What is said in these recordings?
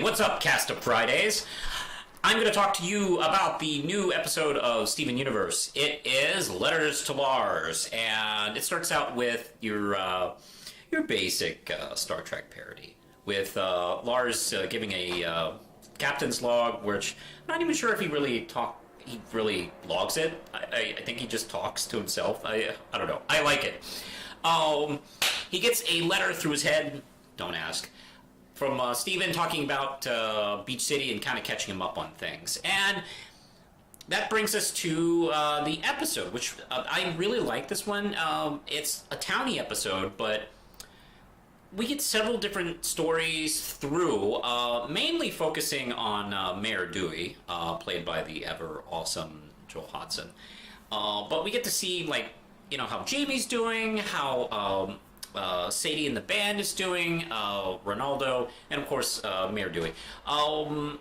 What's up, Cast of Fridays? I'm going to talk to you about the new episode of Steven Universe. It is Letters to Lars, and it starts out with your basic Star Trek parody, with Lars giving a captain's log, which I'm not even sure if he really logs it. I think he just talks to himself. I don't know. I like it. He gets a letter through his head. Don't ask. From Steven talking about Beach City and kind of catching him up on things. And that brings us to the episode, which I really like this one. It's a towny episode, but we get several different stories through, mainly focusing on Mayor Dewey, played by the ever awesome Joel Hodgson. But we get to see, how Jamie's doing, how Sadie and the band is doing, Ronaldo, and of course Mayor Dewey. And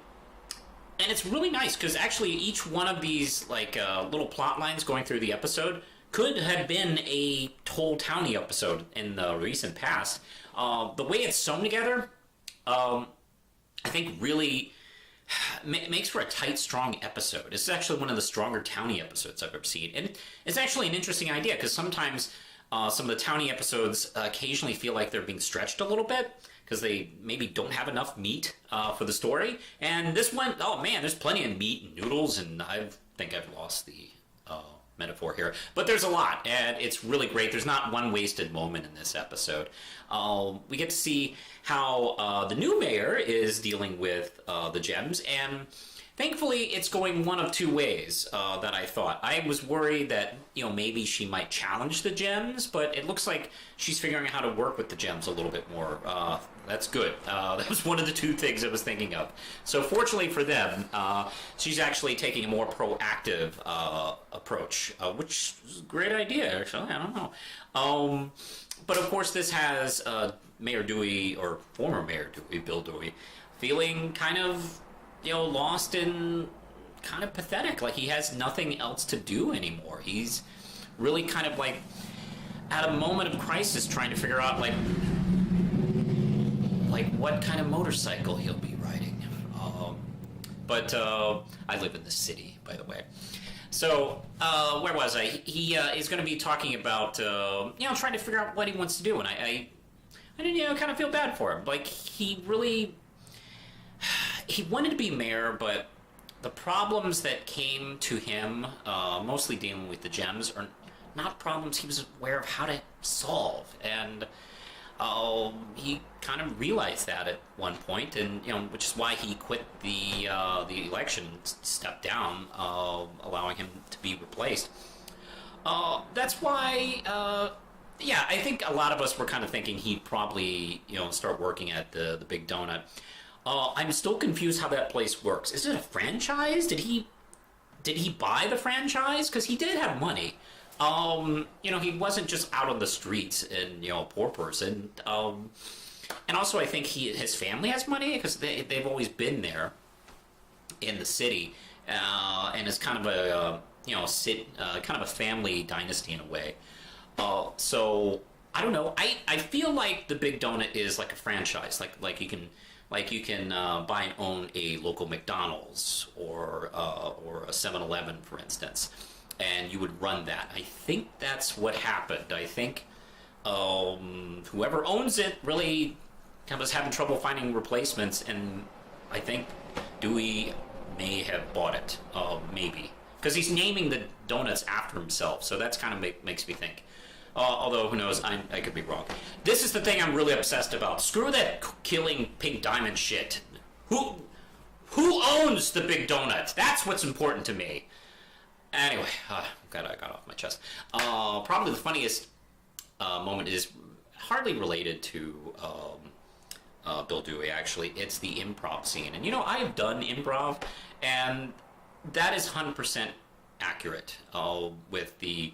it's really nice because actually each one of these little plot lines going through the episode could have been a whole towny episode in the recent past. The way it's sewn together, I think really makes for a tight, strong episode. It's actually one of the stronger towny episodes I've ever seen. And it's actually an interesting idea because sometimes some of the towny episodes occasionally feel like they're being stretched a little bit because they maybe don't have enough meat for the story. And this one, oh man, there's plenty of meat and noodles, and I think I've lost the metaphor here. But there's a lot, and it's really great. There's not one wasted moment in this episode. We get to see how the new mayor is dealing with the gems, and thankfully, it's going one of two ways that I thought. I was worried that, maybe she might challenge the gems, but it looks like she's figuring out how to work with the gems a little bit more. That's good. That was one of the two things I was thinking of. So fortunately for them, she's actually taking a more proactive approach, which is a great idea, actually. I don't know. But of course, this has Mayor Dewey, or former Mayor Dewey, Bill Dewey, feeling kind of lost and kind of pathetic, like he has nothing else to do anymore. He's really kind of at a moment of crisis trying to figure out what kind of motorcycle he'll be riding. But I live in the city, by the way. So where was I? He is going to be talking about trying to figure out what he wants to do, and I didn't kind of feel bad for him. He wanted to be mayor, but the problems that came to him, mostly dealing with the gems, are not problems he was aware of how to solve. And he kind of realized that at one point, and which is why he quit the election, stepped down, allowing him to be replaced. That's why. I think a lot of us were kind of thinking he'd probably start working at the Big Donut. I'm still confused how that place works. Is it a franchise? Did he buy the franchise? Because he did have money. He wasn't just out on the streets and a poor person. And also, I think his family has money because they've always been there in the city, and it's kind of a kind of a family dynasty in a way. So I don't know. I feel like the Big Donut is like a franchise, like you can. You can buy and own a local McDonald's or a 7-Eleven, for instance, and you would run that. I think that's what happened. I think whoever owns it really was having trouble finding replacements, and I think Dewey may have bought it, maybe. Because he's naming the donuts after himself, so that's kind of makes me think. Although, who knows, I could be wrong. This is the thing I'm really obsessed about. Screw that killing Pink Diamond shit. Who owns the Big Donut? That's what's important to me. Anyway, I got off my chest. Probably the funniest moment is hardly related to Bill Dewey, actually. It's the improv scene. And, I've done improv, and that is 100% accurate with the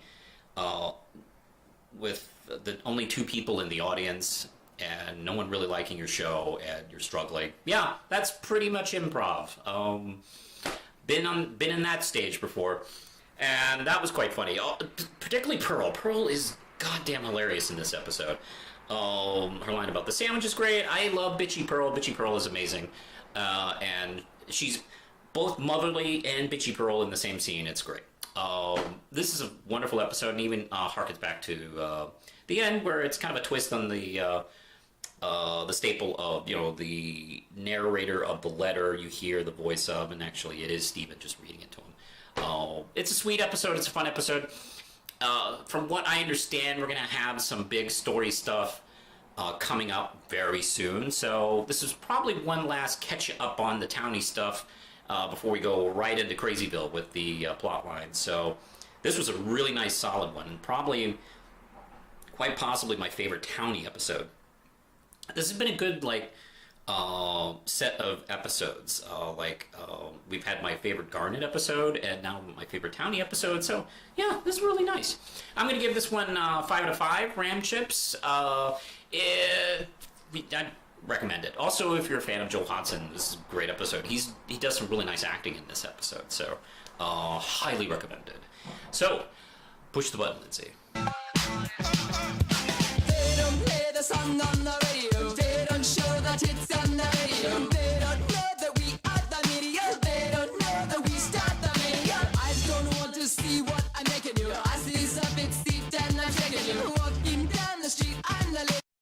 only two people in the audience and no one really liking your show and you're struggling. Yeah, that's pretty much improv. Been in that stage before, and that was quite funny. Particularly Pearl. Pearl is goddamn hilarious in this episode. Her line about the sandwich is great. I love Bitchy Pearl. Bitchy Pearl is amazing. and she's both motherly and bitchy pearl in the same scene. It's great. This is a wonderful episode, and even harkens back to the end, where it's kind of a twist on the staple of, the narrator of the letter. You hear the voice of, and actually it is Stephen just reading it to him. It's a sweet episode. It's a fun episode. From what I understand, we're going to have some big story stuff coming up very soon. So this is probably one last catch up on the townie stuff before we go right into Crazyville with the plot line. So this was a really nice, solid one, and probably, quite possibly, my favorite townie episode. This has been a good, set of episodes. We've had my favorite Garnet episode, and now my favorite Townie episode. So, yeah, this is really nice. I'm going to give this one 5 out of 5 Ram Chips. I'd recommend it. Also, if you're a fan of Joel Hodgson, this is a great episode. He does some really nice acting in this episode, so highly recommended. So, push the button, Lindsay. They don't play the song on the